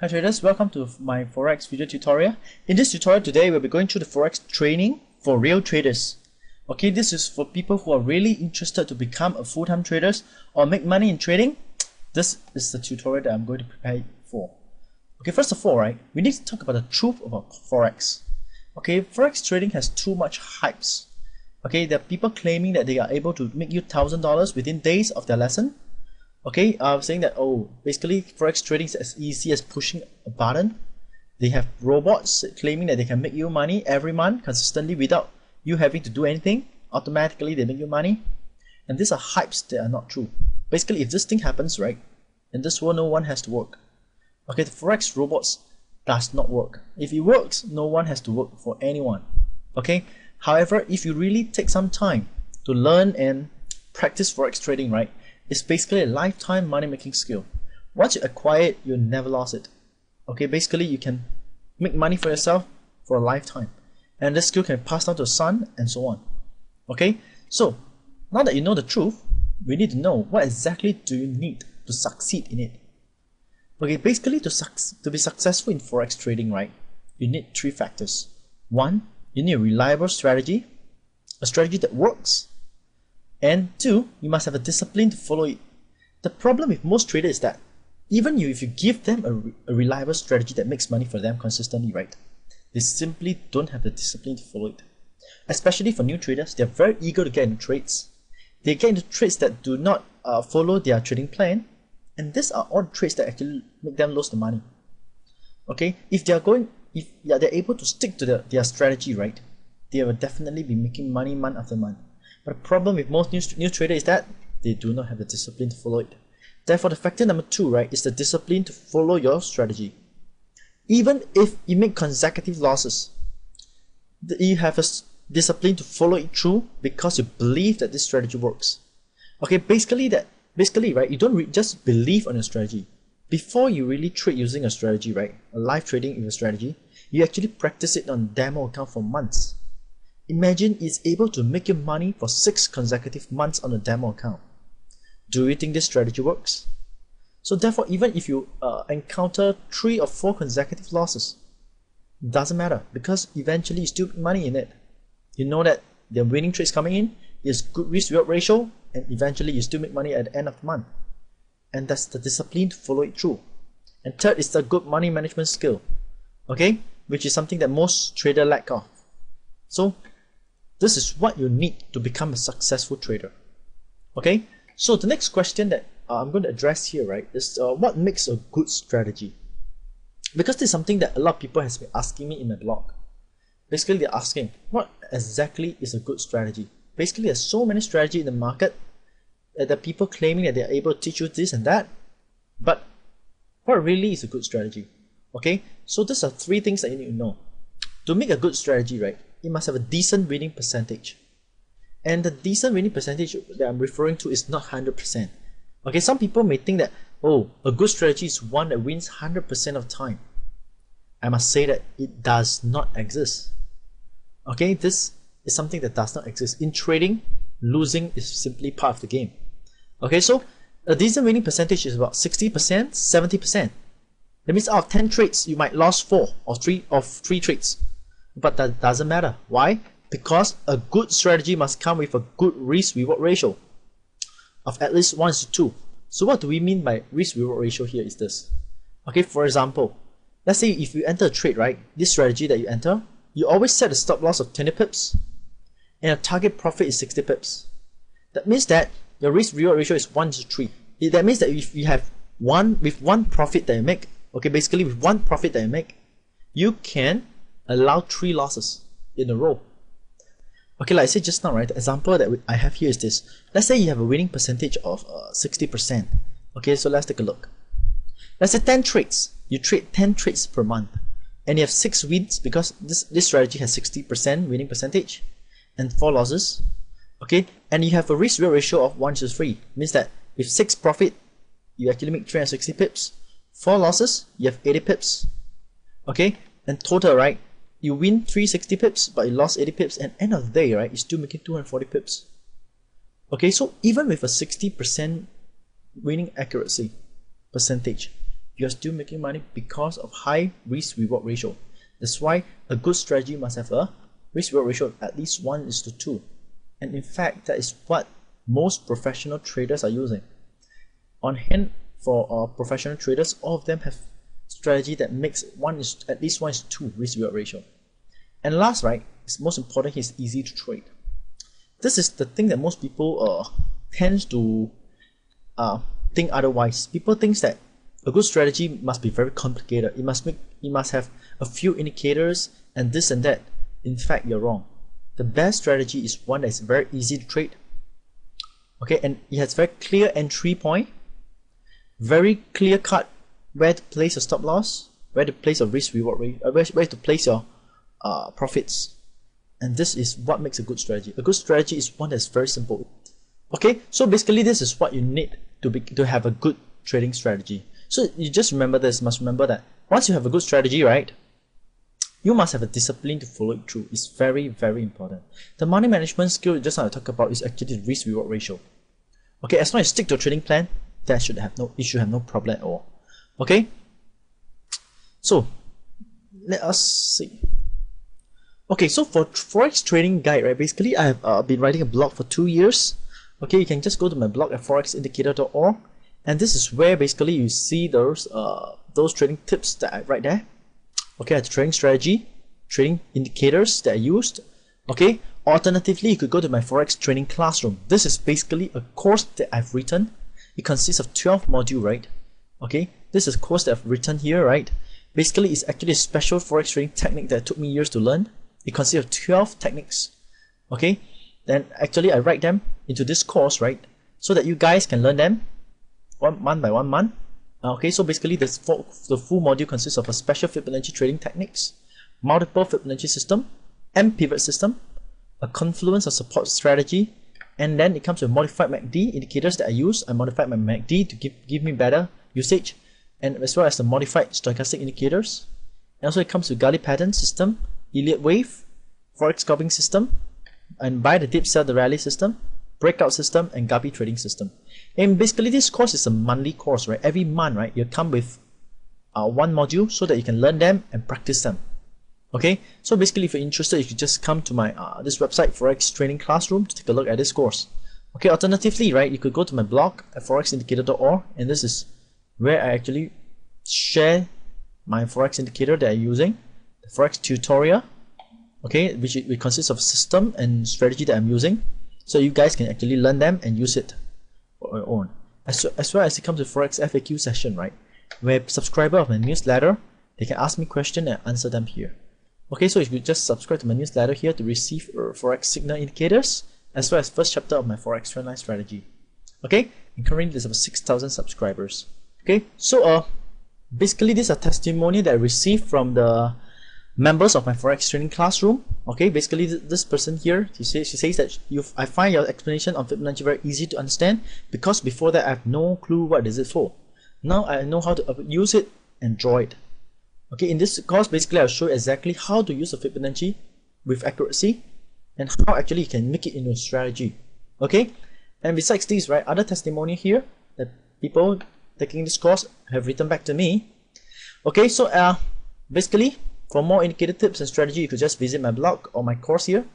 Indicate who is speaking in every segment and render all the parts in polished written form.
Speaker 1: Hi traders, welcome to my Forex video tutorial. In this tutorial today, we'll be going through the Forex training for real traders. Okay, this is for people who are really interested to become a full-time traders or make money in trading. This is the tutorial that I'm going to prepare you for. Okay, first of all, right, we need to talk about the truth about Forex. Okay, Forex trading has too much hypes. Okay, there are people claiming that they are able to make you $1,000 within days of their lesson. Okay, saying that, oh, basically Forex trading is as easy as pushing a button. They have robots claiming that they can make you money every month consistently without you having to do anything. Automatically they make you money. And these are hypes that are not true. Basically, if this thing happens, right, in this world no one has to work. Okay, the Forex robots does not work. If it works, no one has to work for anyone. Okay, however, if you really take some time to learn and practice Forex trading, right, it's basically a lifetime money making skill. Once you acquire it, you'll never lose it. Okay, basically you can make money for yourself for a lifetime, and this skill can be passed down to a son and so on. Okay, so now that you know the truth, we need to know what exactly do you need to succeed in it. Okay, basically to be successful in Forex trading, right, you need three factors. One, you need a reliable strategy, a strategy that works. And two, you must have a discipline to follow it. The problem with most traders is that even if you give them a reliable strategy that makes money for them consistently, right, they simply don't have the discipline to follow it. Especially for new traders, they're very eager to get into trades. They get into trades that do not follow their trading plan, and these are all trades that actually make them lose the money. Okay, if they're able to stick to their strategy, right, they will definitely be making money month after month. But the problem with most new traders is that they do not have the discipline to follow it. Therefore, the factor number two, right, is the discipline to follow your strategy. Even if you make consecutive losses, you have a discipline to follow it through because you believe that this strategy works. Okay, basically, right, you don't just believe on your strategy. Before you really trade using a strategy, right, a live trading in a strategy, you actually practice it on demo account for months. Imagine it's able to make you money for 6 consecutive months on a demo account. Do you think this strategy works? So therefore, even if you encounter 3 or 4 consecutive losses, it doesn't matter because eventually you still make money in it. You know that the winning trades coming in is good risk-reward ratio, and eventually you still make money at the end of the month. And that's the discipline to follow it through. And third is the good money management skill, okay, which is something that most traders lack of. So this is what you need to become a successful trader. Okay, so the next question that I'm going to address here, right, is what makes a good strategy? Because this is something that a lot of people has been asking me in my blog. Basically, they're asking, what exactly is a good strategy? Basically, there's so many strategies in the market that the people claiming that they're able to teach you this and that, but what really is a good strategy? Okay, so these are 3 things that you need to know. To make a good strategy, right, you must have a decent winning percentage. And the decent winning percentage that I'm referring to is not 100%. Okay, some people may think that, oh, a good strategy is one that wins 100% of the time. I must say that it does not exist. Okay, this is something that does not exist. In trading, losing is simply part of the game. Okay, so a decent winning percentage is about 60%, 70%. That means out of 10 trades, you might lose 4 or 3 trades. But that doesn't matter. Why? Because a good strategy must come with a good risk-reward ratio of at least 1:2. So what do we mean by risk-reward ratio here is this. Okay, for example, let's say if you enter a trade, right, this strategy that you enter, you always set a stop loss of 20 pips and your target profit is 60 pips. That means that your risk-reward ratio is 1:3. That means that if you have one profit that you make, okay, basically with one profit that you make, you can allow 3 losses in a row. Okay, like I said just now, right, the example that I have here is this. Let's say you have a winning percentage of 60%. Okay, so let's take a look. Let's say 10 trades. You trade 10 trades per month. And you have 6 wins because this strategy has 60% winning percentage and 4 losses. Okay, and you have a risk-reward ratio of 1:3. Means that with 6 profit, you actually make 360 pips. 4 losses, you have 80 pips. Okay, and total, right, you win 360 pips, but you lost 80 pips, and end of the day, right, you're still making 240 pips. Okay, so even with a 60% winning accuracy percentage, you're still making money because of high risk reward ratio. That's why a good strategy must have a risk reward ratio of at least 1:2. And in fact, that is what most professional traders are using. On hand, for professional traders, all of them have strategy that makes at least 1:2 risk reward ratio. And last, right, is most important, is easy to trade. This is the thing that most people tends to think otherwise. People think that a good strategy must be very complicated. It must have a few indicators and this and that. In fact, you're wrong. The best strategy is one that is very easy to trade. Okay, and it has very clear entry point, very clear cut where to place your stop loss, where to place your risk reward rate, where to place your profits. And this is what makes a good strategy. A good strategy is one that's very simple. Okay, so basically this is what you need to have a good trading strategy. So you just remember this, must remember that once you have a good strategy, right, you must have a discipline to follow it through. It's very, very important. The money management skill just now I talk about is actually the risk reward ratio. Okay, as long as you stick to a trading plan, you should have no problem at all. Okay, so let us see. Okay, so for Forex trading guide, right, basically I have been writing a blog for 2 years. Okay, you can just go to my blog at forexindicator.org, and this is where basically you see those trading tips that I write there. Okay, the trading strategy, trading indicators that I used. Okay, alternatively, you could go to my Forex training classroom. This is basically a course that I've written. It consists of 12 modules, right? Okay, this is a course that I've written here, right? Basically, it's actually a special Forex trading technique that took me years to learn. It consists of 12 techniques. Okay, then actually I write them into this course, right? So that you guys can learn them month by month. Okay, so basically the full module consists of a special Fibonacci trading techniques, multiple Fibonacci system, and pivot system, a confluence of support strategy, and then it comes with modified MACD indicators that I use. I modified my MACD to give me better usage, and as well as the modified stochastic indicators. And also it comes with Galley pattern system, Elliott wave, Forex scalping system, and buy the dip, sell the rally system, breakout system, and Gabi trading system. And basically this course is a monthly course, right? Every month, right, you come with one module so that you can learn them and practice them. Okay, so basically if you're interested, you can just come to my this website, Forex Training Classroom, to take a look at this course. Okay, alternatively, right, you could go to my blog at forexindicator.org, and this is where I actually share my Forex indicator that I'm using, the Forex tutorial, okay, which consists of system and strategy that I'm using, so you guys can actually learn them and use it on your own. As well as it comes to Forex FAQ session, right, where subscriber of my newsletter, they can ask me questions and answer them here. Okay, so if you just subscribe to my newsletter here to receive Forex signal indicators, as well as first chapter of my Forex trendline strategy. Okay, and currently there's about 6,000 subscribers. Okay, so basically this is a testimony that I received from the members of my Forex training classroom. Okay, basically this person here, she says that I find your explanation on Fibonacci very easy to understand, because before that I have no clue what is it for. Now I know how to use it and draw it. Okay, in this course basically I'll show you exactly how to use a Fibonacci with accuracy and how actually you can make it into a strategy. Okay, and besides this, right, other testimony here that people taking this course have written back to me. Okay, so basically for more indicator tips and strategy, you could just visit my blog or my course here,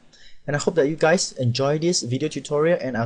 Speaker 1: and I hope that you guys enjoy this video tutorial, and I'll talk